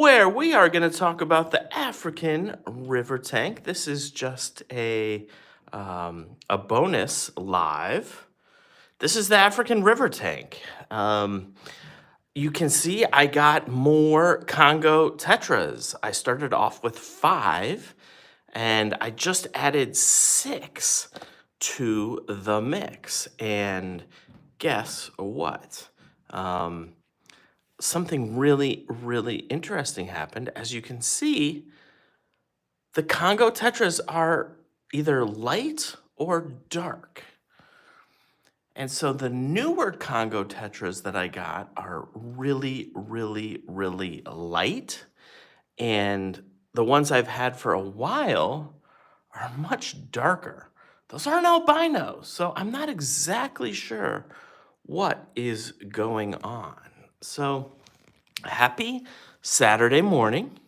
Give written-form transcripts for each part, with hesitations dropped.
where we are going to talk about the African river tank. This is just a bonus live. This is the African river tank. You can see I got more Congo Tetras. I started off with 5, and I just added 6 to the mix. And guess what? Something really, really interesting happened. As you can see, the Congo Tetras are either light or dark. And so the newer Congo Tetras that I got are really, really, really light. And the ones I've had for a while are much darker. Those aren't albinos, so I'm not exactly sure what is going on. So happy Saturday morning.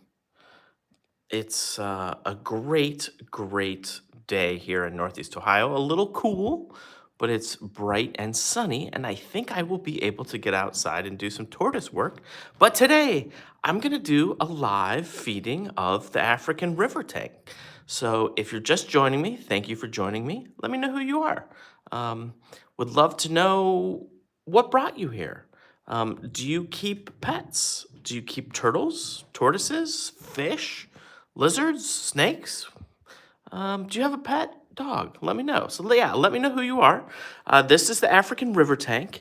It's a great, great day here in Northeast Ohio. A little cool, but it's bright and sunny, and I think I will be able to get outside and do some tortoise work. But today, I'm gonna do a live feeding of the African river tank. So if you're just joining me, thank you for joining me. Let me know who you are. Would love to know what brought you here. Do you keep pets? Do you keep turtles, tortoises, fish, lizards, snakes? Do you have a pet dog? Let me know. So yeah, let me know who you are. This is the African river tank.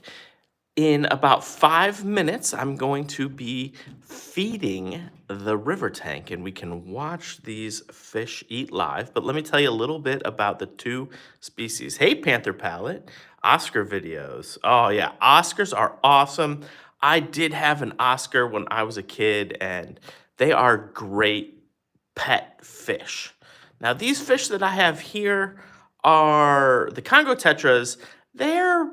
In about 5 minutes, I'm going to be feeding the river tank, and we can watch these fish eat live. But let me tell you a little bit about the 2 species. Hey, Panther Palette, Oscar videos. Oh yeah, Oscars are awesome. I did have an Oscar when I was a kid, and they are great pet fish. Now, these fish that I have here are the Congo Tetras. They're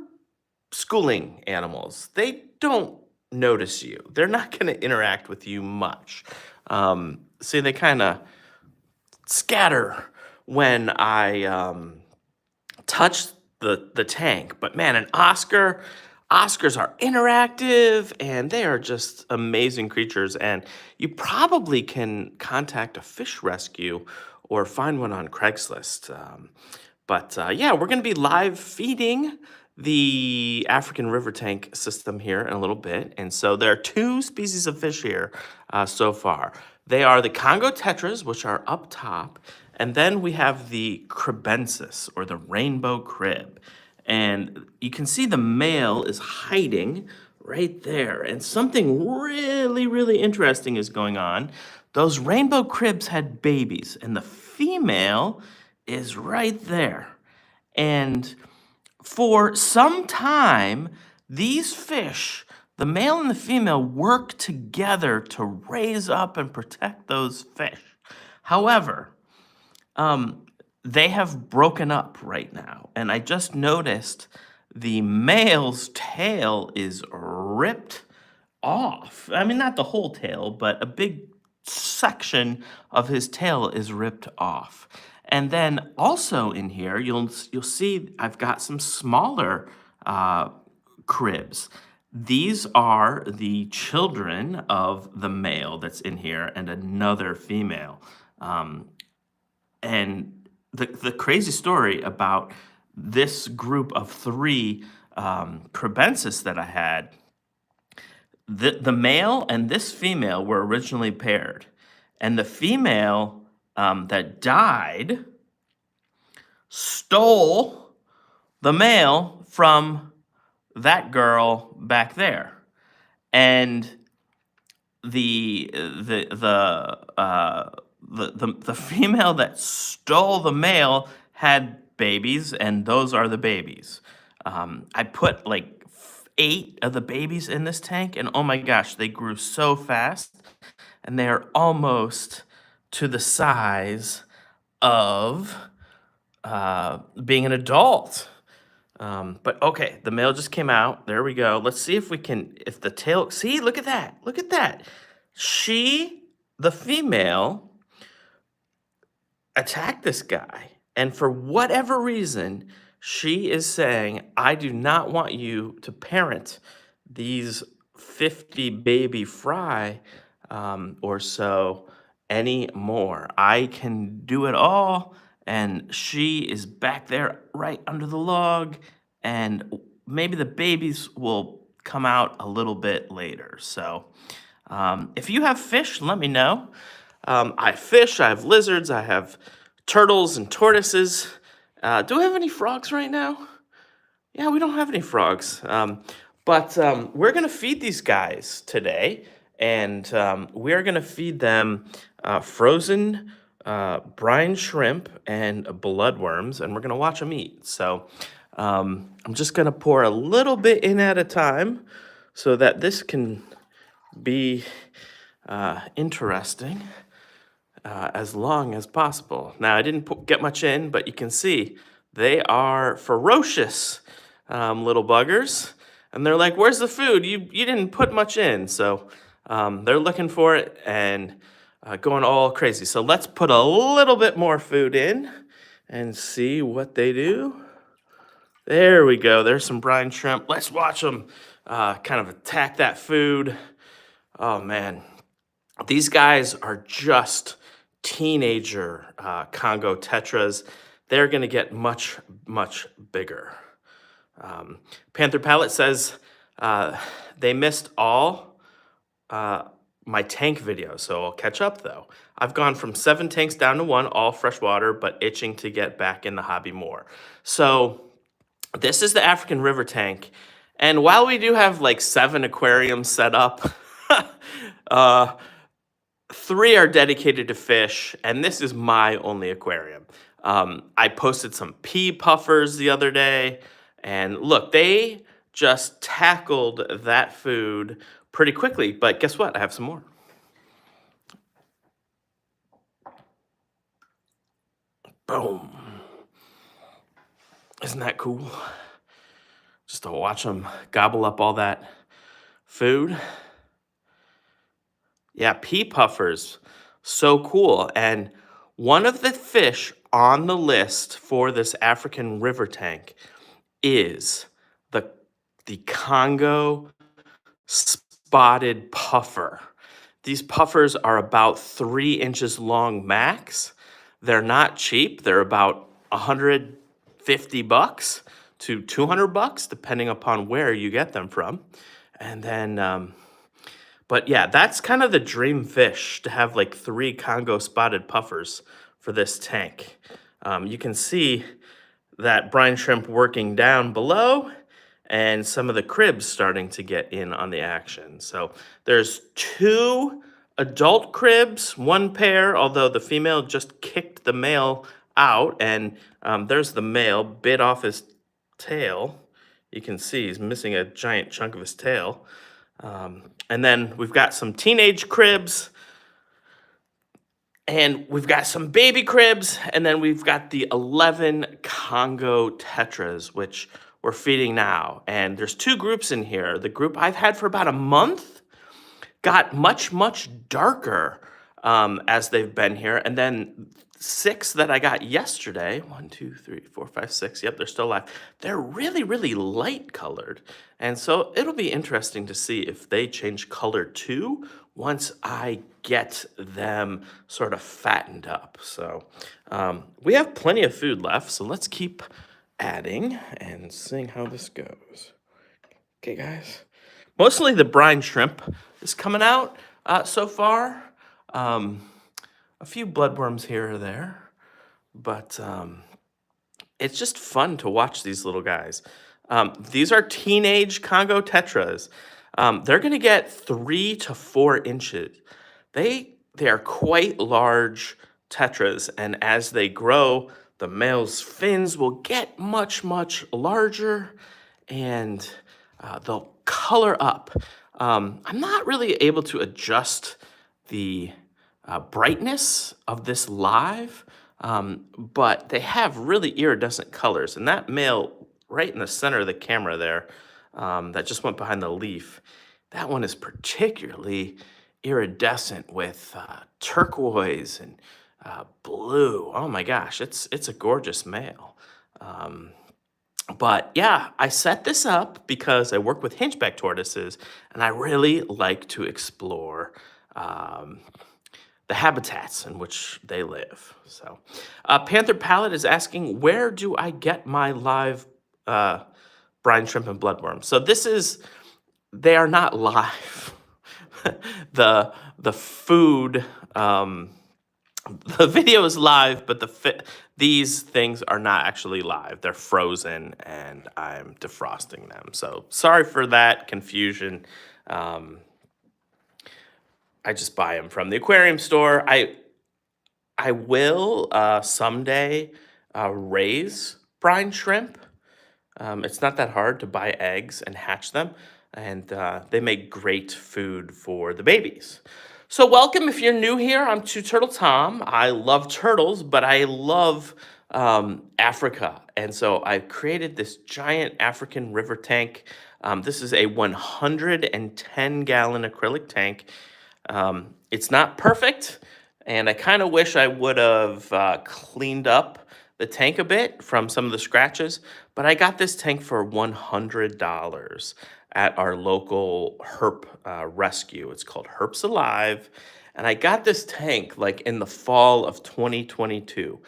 schooling animals. They don't notice you. They're not going to interact with you much. See, they kind of scatter when I touch the tank. But man, Oscars are interactive, and they are just amazing creatures. And you probably can contact a fish rescue or find one on Craigslist. Yeah, we're going to be live feeding the African river tank system here in a little bit. And so there are 2 species of fish here so far. They are the Congo tetras, which are up top, and then we have the cribensis, or the rainbow crib. And you can see the male is hiding right there. And something really, really interesting is going on. Those rainbow cribs had babies, and the female is right there. And for some time, these fish, the male and the female, work together to raise up and protect those fish. However, they have broken up right now, and I just noticed the male's tail is ripped off. I mean, not the whole tail, but a big section of his tail is ripped off. And then also in here, you'll see I've got some smaller cribs. These are the children of the male that's in here and another female. And the crazy story about this group of 3 cribensis that I had, the male and this female were originally paired, and the female that died stole the male from that girl back there, and the female that stole the male had babies, and those are the babies. I put like 8 of the babies in this tank, and oh my gosh, they grew so fast, and they are almost to the size of being an adult. But okay, the male just came out. There we go. Let's see if we can, if the tail, see, look at that. Look at that. The female, attacked this guy. And for whatever reason, she is saying, I do not want you to parent these 50 baby fry or so anymore. I can do it all, and she is back there right under the log, and maybe the babies will come out a little bit later. So, if you have fish, let me know. I fish, I have lizards, I have turtles and tortoises. Do we have any frogs right now? Yeah, we don't have any frogs. But we're going to feed these guys today, and we're going to feed them frozen brine shrimp and bloodworms, and we're going to watch them eat. So I'm just going to pour a little bit in at a time so that this can be interesting as long as possible. Now, I didn't get much in, but you can see they are ferocious little buggers. And they're like, where's the food? You didn't put much in. So they're looking for it and going all crazy. So let's put a little bit more food in and see what they do. There we go. There's some brine shrimp. Let's watch them kind of attack that food. Oh, man. These guys are just teenager Congo tetras. They're going to get much, much bigger. Panther Palette says they missed all my tank videos, so I'll catch up though. I've gone from 7 tanks down to 1, all freshwater, but itching to get back in the hobby more. So this is the African river tank. And while we do have like 7 aquariums set up, 3 are dedicated to fish, and this is my only aquarium. I posted some pea puffers the other day, and look, they just tackled that food pretty quickly. But guess what? I have some more. Boom. Isn't that cool? Just to watch them gobble up all that food. Yeah, pea puffers, so cool. And one of the fish on the list for this African river tank is the Congo spotted puffer. These puffers are about 3 inches long max. They're not cheap. They're about $150 to $200, depending upon where you get them from. And then, but yeah, that's kind of the dream fish, to have like 3 Congo spotted puffers for this tank. You can see that brine shrimp working down below, and some of the cribs starting to get in on the action. So there's 2 adult cribs, 1 pair, although the female just kicked the male out, and there's the male, bit off his tail. You can see he's missing a giant chunk of his tail. And then we've got some teenage cribs, and we've got some baby cribs, and then we've got the 11 Congo tetras, which we're feeding now. And there's 2 groups in here. The group I've had for about a month got much, much darker as they've been here. And then 6 that I got yesterday, 1, 2, 3, 4, 5, 6, yep, they're still alive. They're really, really light colored. And so it'll be interesting to see if they change color too once I get them sort of fattened up. So we have plenty of food left, so let's keep adding and seeing how this goes. Okay, guys. Mostly the brine shrimp is coming out so far. A few bloodworms here or there, but it's just fun to watch these little guys. These are teenage Congo tetras. They're going to get 3 to 4 inches. They are quite large tetras, and as they grow, the male's fins will get much, much larger, and they'll color up. I'm not really able to adjust the brightness of this live, but they have really iridescent colors. And that male right in the center of the camera there, that just went behind the leaf, that one is particularly iridescent with turquoise and blue. Oh my gosh, it's a gorgeous male. But yeah, I set this up because I work with hinchback tortoises, and I really like to explore um, the habitats in which they live. So, Panther Palette is asking, where do I get my live uh, brine shrimp and bloodworms? So they are not live. The food, um, the video is live, but these things are not actually live. They're frozen, and I'm defrosting them. So sorry for that confusion. Um, I just buy them from the aquarium store. I will someday raise brine shrimp. It's not that hard to buy eggs and hatch them, and they make great food for the babies. So, welcome if you're new here. I'm Two Turtle Tom. I love turtles, but I love Africa, and so I created this giant African river tank. This is a 110-gallon acrylic tank. It's not perfect, and I kind of wish I would have cleaned up the tank a bit from some of the scratches, but I got this tank for $100 at our local herp rescue. It's called Herps Alive, and I got this tank like in the fall of 2022,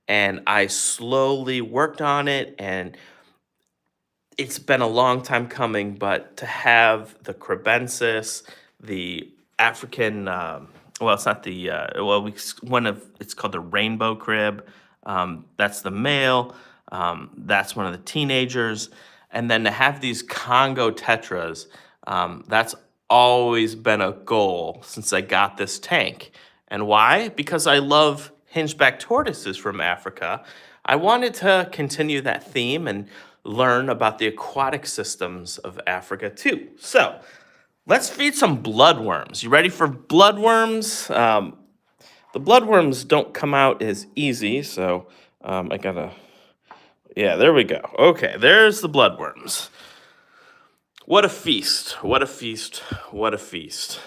and I slowly worked on it, and it's been a long time coming, but to have the crebensis, the African, well, it's not the, it's called the rainbow crib. That's the male. That's one of the teenagers. And then to have these Congo tetras, that's always been a goal since I got this tank. And why? Because I love hingeback tortoises from Africa. I wanted to continue that theme and learn about the aquatic systems of Africa too. So let's feed some bloodworms. You ready for bloodworms? The bloodworms don't come out as easy, so I gotta, yeah, there we go. Okay, there's the bloodworms. What a feast, what a feast, what a feast.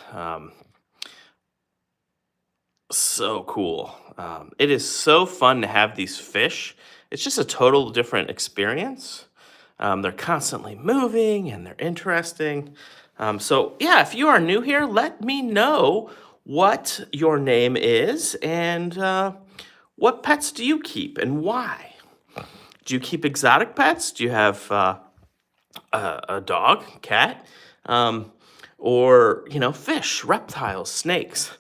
So cool. It is so fun to have these fish. It's just a total different experience. They're constantly moving and they're interesting. So, yeah, if you are new here, let me know what your name is and what pets do you keep and why? Do you keep exotic pets? Do you have a dog, cat, or, fish, reptiles, snakes?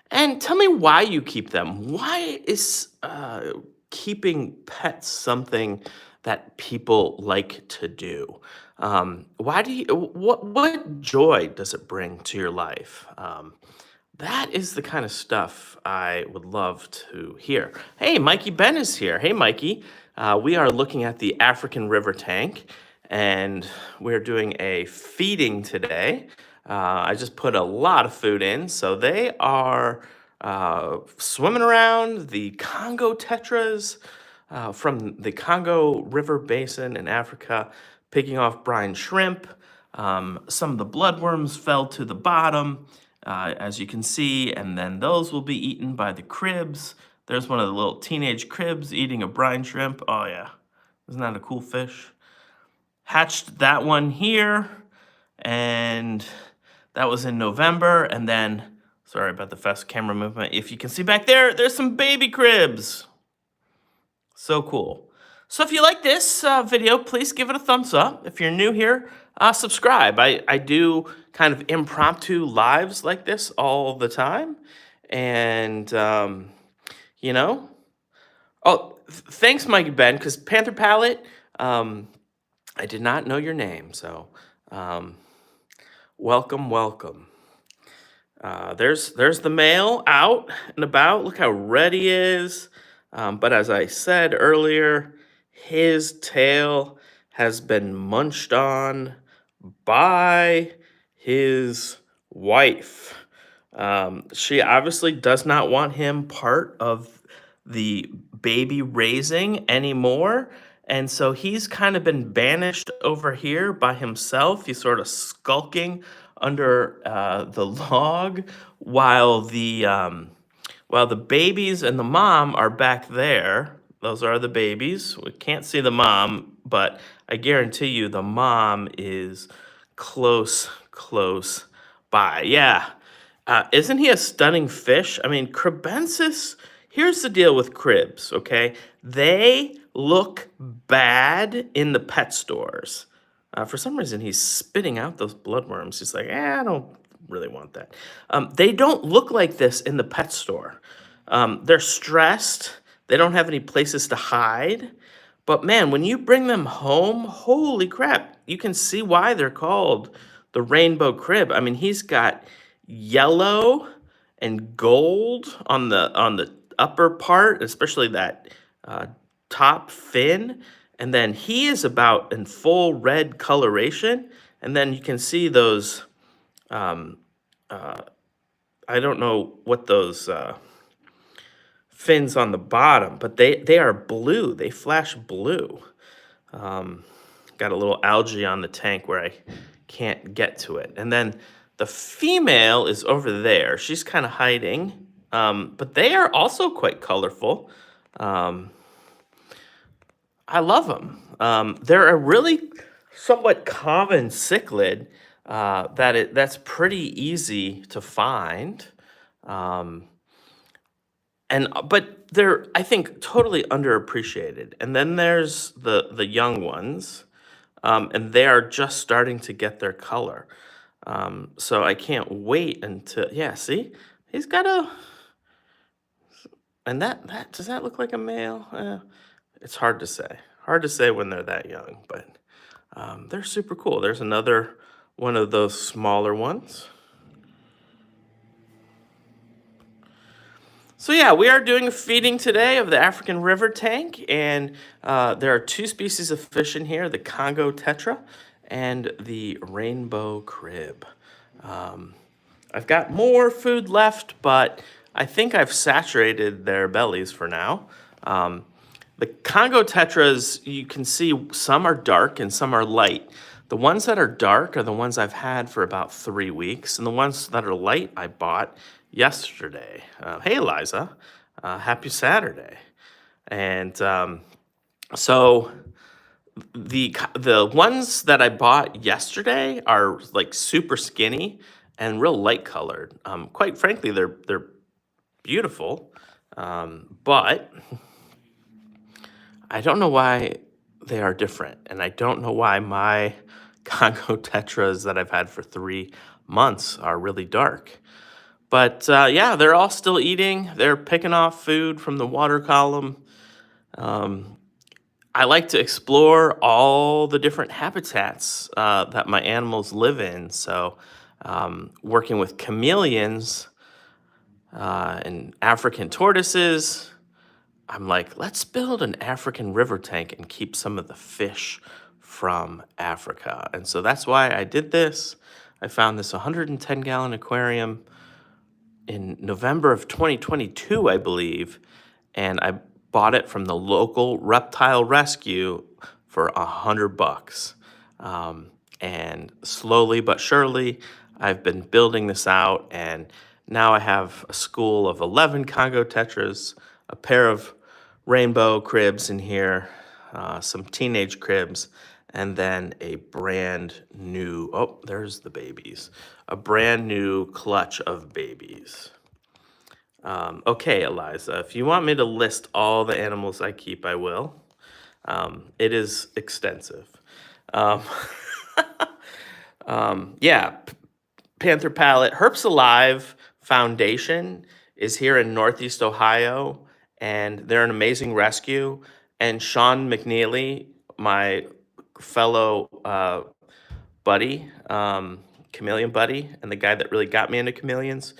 And tell me why you keep them. Why is keeping pets something that people like to do? Why do you? What joy does it bring to your life? That is the kind of stuff I would love to hear. Hey, Mikey Ben is here. Hey, Mikey. We are looking at the African River Tank, and we're doing a feeding today. I just put a lot of food in, so they are swimming around the Congo tetras from the Congo River Basin in Africa, picking off brine shrimp. Some of the bloodworms fell to the bottom, as you can see, and then those will be eaten by the cribs. There's one of the little teenage cribs eating a brine shrimp. Oh yeah, isn't that a cool fish? Hatched that one here, and that was in November. And then, sorry about the fast camera movement. If you can see back there, there's some baby cribs. So cool. So if you like this video, please give it a thumbs up. If you're new here, subscribe. I do kind of impromptu lives like this all the time. And, thanks, Mikey Ben, because Panther Palette, I did not know your name. So welcome, welcome. There's the male out and about. Look how red he is. But as I said earlier, his tail has been munched on by his wife. She obviously does not want him part of the baby raising anymore. And so he's kind of been banished over here by himself. He's sort of skulking under the log while the babies and the mom are back there. Those are the babies. We can't see the mom, but I guarantee you the mom is close by. Yeah. Isn't he a stunning fish? I mean, Cribensis, here's the deal with cribs, okay? They look bad in the pet stores. For some reason, he's spitting out those bloodworms. He's like, I don't really want that. They don't look like this in the pet store. They're stressed. They don't have any places to hide. But man, when you bring them home, holy crap, you can see why they're called the rainbow crib. I mean, he's got yellow and gold on the upper part, especially that top fin, and then he is about in full red coloration, and then you can see those. Um, I don't know what those fins on the bottom, but they are blue. They flash blue. Got a little algae on the tank where I can't get to it. And then the female is over there. She's kind of hiding, but they are also quite colorful. I love them. They're a really somewhat common cichlid that's pretty easy to find. But they're, I think, totally underappreciated. And then there's the young ones, and they are just starting to get their color. So I can't wait until, yeah, see, he's got a, and that does that look like a male? It's hard to say. Hard to say when they're that young, but they're super cool. There's another one of those smaller ones. So yeah, we are doing a feeding today of the African river tank, and there are two species of fish in here, the Congo tetra and the rainbow crib. I've got more food left, but I think I've saturated their bellies for now. The Congo tetras, you can see some are dark and some are light. The ones that are dark are the ones I've had for about 3 weeks, and the ones that are light I bought yesterday. Hey, Eliza, happy Saturday. And so the ones that I bought yesterday are like super skinny and real light colored. Quite frankly, they're beautiful, but I don't know why they are different, and I don't know why my Congo tetras that I've had for 3 months are really dark. But yeah, they're all still eating. They're picking off food from the water column. I like to explore all the different habitats that my animals live in. So working with chameleons and African tortoises, I'm like, let's build an African river tank and keep some of the fish from Africa. And so that's why I did this. I found this 110-gallon aquarium in November of 2022, I believe, and I bought it from the local reptile rescue for $100. And slowly but surely, I've been building this out, and now I have a school of 11 Congo tetras, a pair of rainbow cribs in here, some teenage cribs, and then a brand new, oh, there's the babies, a brand new clutch of babies. Okay, Eliza, if you want me to list all the animals I keep, I will. It is extensive. Yeah, Panther Palette. Herps Alive Foundation is here in Northeast Ohio, and they're an amazing rescue. And Sean McNeely, my fellow buddy, chameleon buddy, and the guy that really got me into chameleons,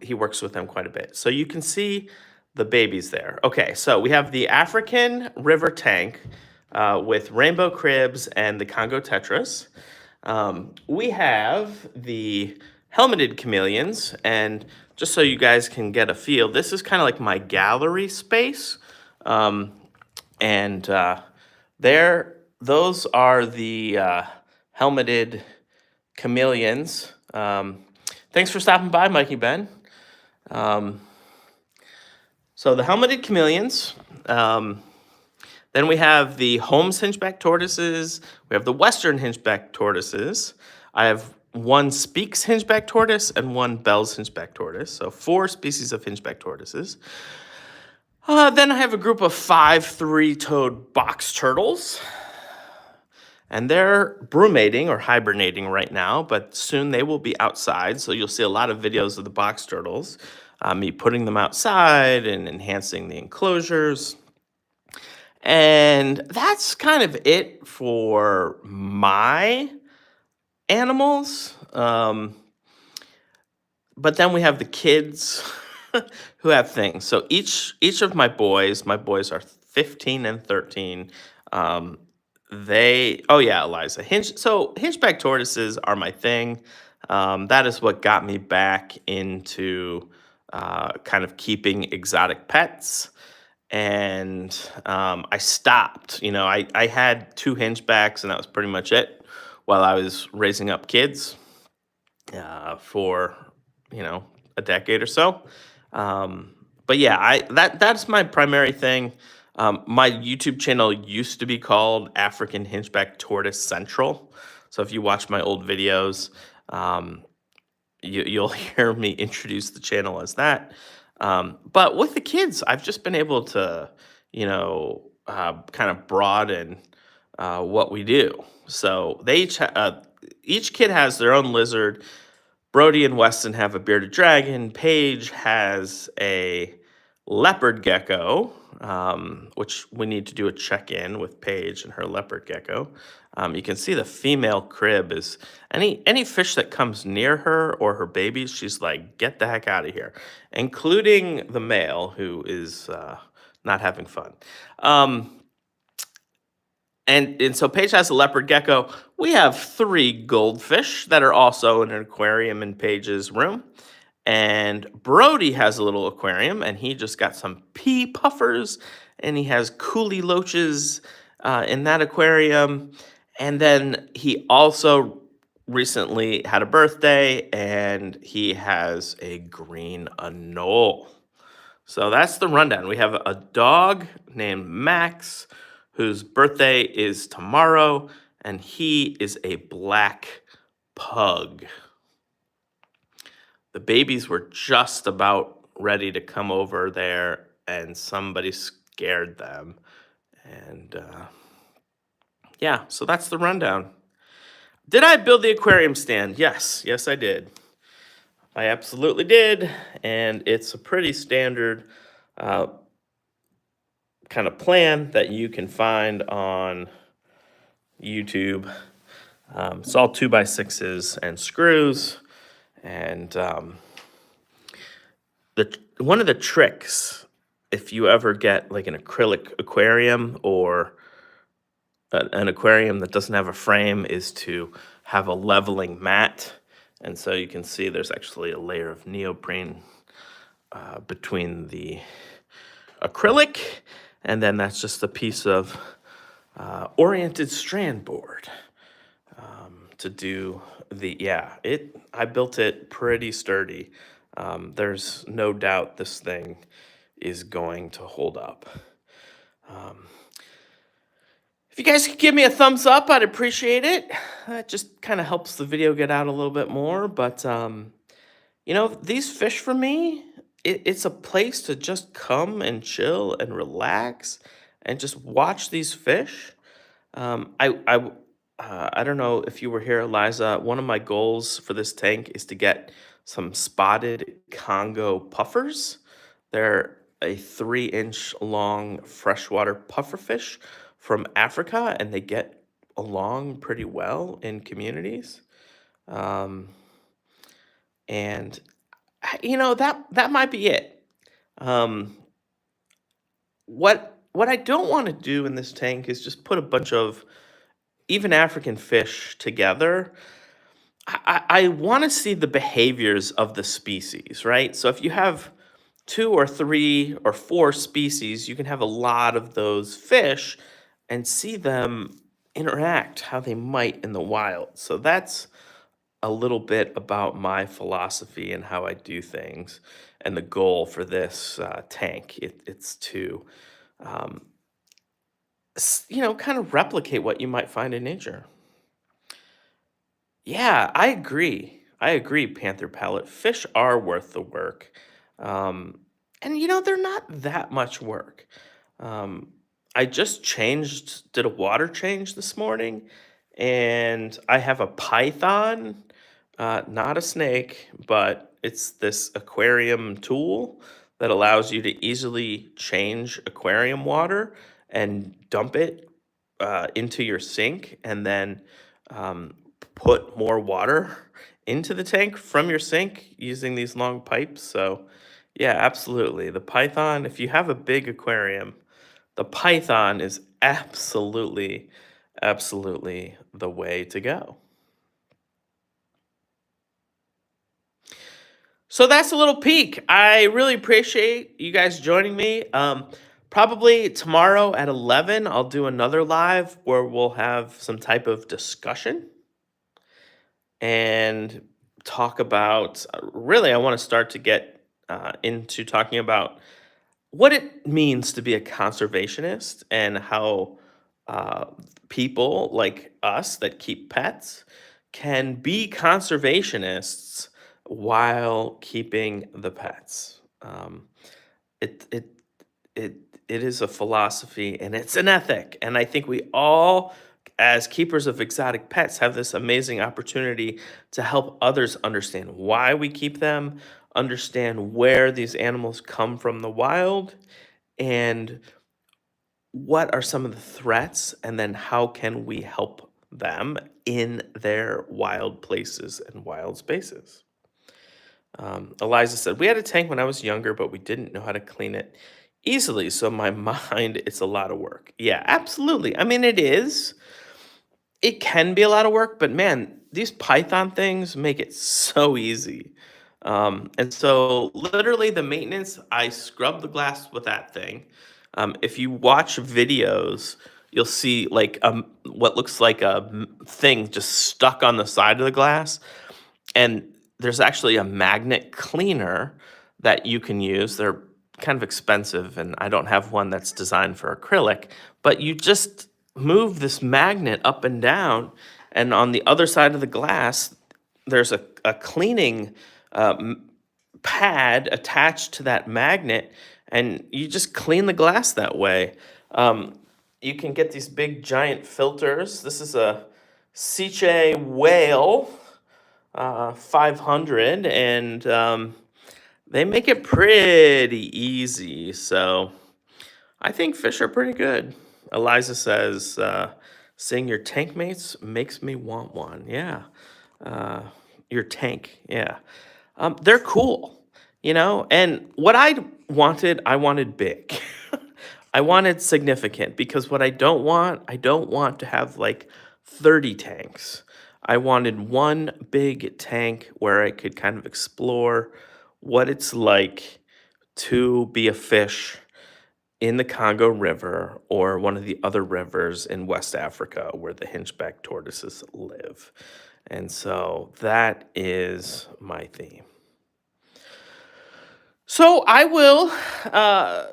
he works with them quite a bit. So you can see the babies there. Okay, so we have the African river tank with rainbow cribs and the Congo tetras. We have the helmeted chameleons, and just so you guys can get a feel, this is kind of like my gallery space. Those are the helmeted chameleons. Thanks for stopping by, Mikey Ben. So the helmeted chameleons. Then we have the Holmes hingeback tortoises. We have the Western hingeback tortoises. I have one Speke's hingeback tortoise and one Bell's hingeback tortoise. So 4 species of hingeback tortoises. Then I have a group of 5 three-toed box turtles. And they're brumating or hibernating right now, but soon they will be outside. So you'll see a lot of videos of the box turtles, me putting them outside and enhancing the enclosures. And that's kind of it for my animals. But then we have the kids who have things. So each of my boys are 15 and 13. Oh yeah, Eliza. Hinchback tortoises are my thing. That is what got me back into kind of keeping exotic pets. And I stopped. I had 2 hingebacks, and that was pretty much it while I was raising up kids for a decade or so. But yeah, that's my primary thing. My YouTube channel used to be called African Hinchback Tortoise Central. So if you watch my old videos, you'll hear me introduce the channel as that. But with the kids, I've just been able to, kind of broaden what we do. So each kid has their own lizard. Brody and Weston have a bearded dragon. Paige has a leopard gecko, which we need to do a check-in with Paige and her leopard gecko. You can see the female crib is any fish that comes near her or her babies, she's like, get the heck out of here, including the male who is not having fun. And so Paige has a leopard gecko. We have 3 goldfish that are also in an aquarium in Paige's room. And Brody has a little aquarium, and he just got some pea puffers, and he has coolie loaches in that aquarium. And then he also recently had a birthday, and he has a green anole. So that's the rundown. We have a dog named Max, whose birthday is tomorrow, and he is a black pug. The babies were just about ready to come over there, and somebody scared them. And yeah, so that's the rundown. Did I build the aquarium stand? Yes, I did. I absolutely did, and it's a pretty standard kind of plan that you can find on YouTube. It's all 2x6s and screws, and one of the tricks, if you ever get like an acrylic aquarium or an aquarium that doesn't have a frame, is to have a leveling mat. And so you can see there's actually a layer of neoprene between the acrylic, and then that's just a piece of oriented strand board to do I built it pretty sturdy. There's no doubt this thing is going to hold up. If you guys could give me a thumbs up, I'd appreciate it. That just kind of helps the video get out a little bit more. But, these fish for me, it's a place to just come and chill and relax and just watch these fish. I don't know if you were here, Eliza. One of my goals for this tank is to get some spotted Congo puffers. They're a 3-inch long freshwater pufferfish from Africa, and they get along pretty well in communities. And that might be it. What I don't want to do in this tank is just put a bunch of even African fish together. I want to see the behaviors of the species, right? So if you have 2 or 3 or 4 species, you can have a lot of those fish and see them interact how they might in the wild. So that's a little bit about my philosophy and how I do things. And the goal for this tank, it's to, kind of replicate what you might find in nature. Yeah, I agree. I agree, Panther Pellet. Fish are worth the work. Um, and they're not that much work. Um, I just did a water change this morning, and I have a python, not a snake, but it's this aquarium tool that allows you to easily change aquarium water and dump it into your sink, and then um, put more water into the tank from your sink using these long pipes. So, yeah, absolutely. The Python, if you have a big aquarium, the Python is absolutely the way to go. So that's a little peek. I really appreciate you guys joining me. Probably tomorrow at 11, I'll do another live where we'll have some type of discussion and talk about really, I want to start to get into talking about what it means to be a conservationist and how uh, people like us that keep pets can be conservationists while keeping the pets. It it it it is a philosophy and it's an ethic, and I think we all, as keepers of exotic pets, have this amazing opportunity to help others understand why we keep them, understand where these animals come from the wild, and what are some of the threats, and then how can we help them in their wild places and wild spaces. Eliza said, "We had a tank when I was younger, but we didn't know how to clean it easily. So, in my mind, it's a lot of work." Yeah, absolutely. I mean, it is. It can be a lot of work, but man, these Python things make it so easy. And so, literally, the maintenance, I scrub the glass with that thing. If you watch videos, you'll see like what looks like a thing just stuck on the side of the glass, and there's actually a magnet cleaner that you can use. They're kind of expensive, and I don't have one that's designed for acrylic, but you just move this magnet up and down, and on the other side of the glass, there's a cleaning pad attached to that magnet, and you just clean the glass that way. Um, you can get these big giant filters. This is a Seche Whale 500, and they make it pretty easy. So I think fish are pretty good. Eliza says, seeing your tank mates makes me want one. Yeah. Uh, your tank. Yeah. They're cool, and what I wanted big. I wanted significant because what I don't want to have like 30 tanks. I wanted one big tank where I could kind of explore what it's like to be a fish in the Congo River or one of the other rivers in West Africa where the hinchback tortoises live. And so that is my theme. So I will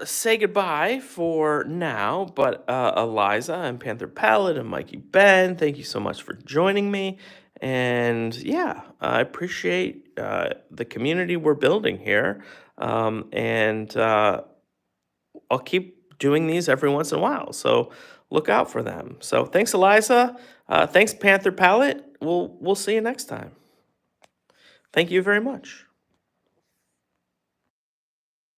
say goodbye for now, but Eliza and Panther Palette and Mikey Ben, thank you so much for joining me. And yeah, I appreciate the community we're building here. And I'll keep doing these every once in a while. So look out for them. So thanks, Eliza. Thanks, Panther Palette. We'll see you next time. Thank you very much.